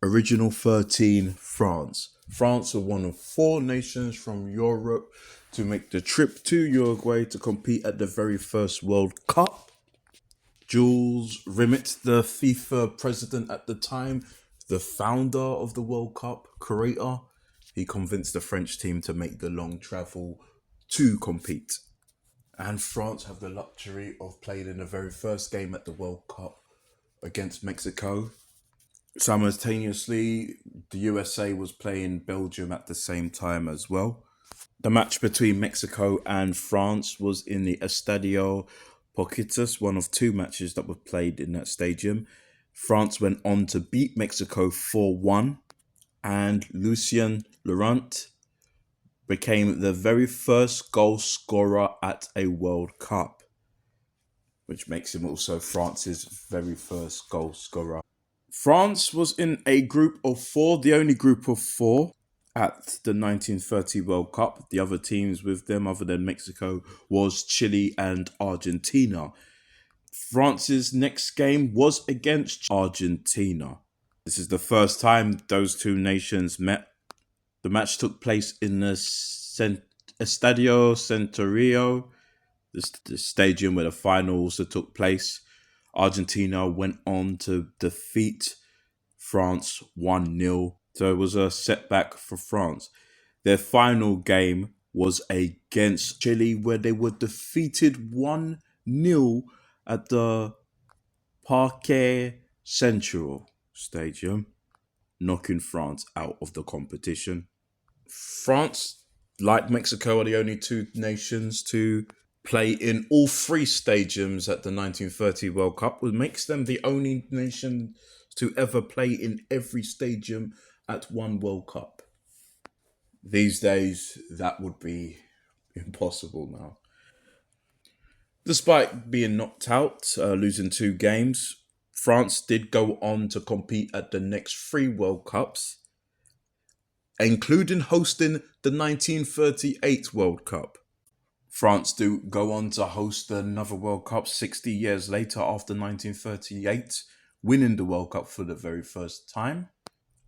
Original 13, France. France were one of four nations from Europe to make the trip to Uruguay to compete at the very first World Cup. Jules Rimet, the FIFA president at the time, the founder of the World Cup, creator, he convinced the French team to make the long travel to compete. And France have the luxury of playing in the very first game at the World Cup against Mexico. Simultaneously, the USA was playing Belgium at the same time as well. The match between Mexico and France was in the Estadio Porquitos, one of two matches that were played in that stadium. France went on to beat Mexico 4-1, and Lucien Laurent became the very first goal scorer at a World Cup, which makes him also France's very first goal scorer. France was in a group of four, the only group of four at the 1930 World Cup. The other teams with them, other than Mexico, was Chile and Argentina. France's next game was against Argentina. This is the first time those two nations met. The match took place in the Estadio Centenario, the stadium where the final also took place. Argentina went on to defeat France 1-0. So it was a setback for France. Their final game was against Chile, where they were defeated 1-0 at the Parque Central Stadium, knocking France out of the competition. France, like Mexico, are the only two nations to play in all three stadiums at the 1930 World Cup, which makes them the only nation to ever play in every stadium at one World Cup. These days, that would be impossible now. Despite being knocked out, losing two games, France did go on to compete at the next three World Cups, including hosting the 1938 World Cup. France do go on to host another World Cup 60 years later after 1938, winning the World Cup for the very first time.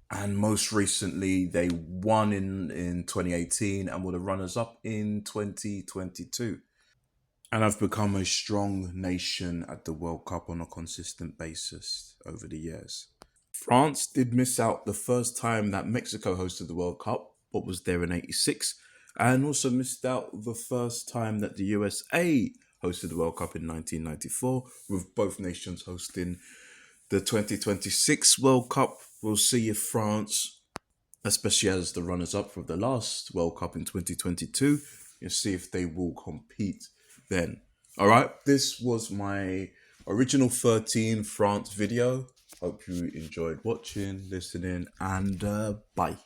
And most recently, they won in 2018 and were the runners-up in 2022. And have become a strong nation at the World Cup on a consistent basis over the years. France did miss out the first time that Mexico hosted the World Cup, but was there in 86, and also missed out the first time that the USA hosted the World Cup in 1994, with both nations hosting the 2026 World Cup. We'll see if France, especially as the runners-up for the last World Cup in 2022, you'll see if they will compete then. All right, this was my original 13 France video. Hope you enjoyed watching, listening, and bye.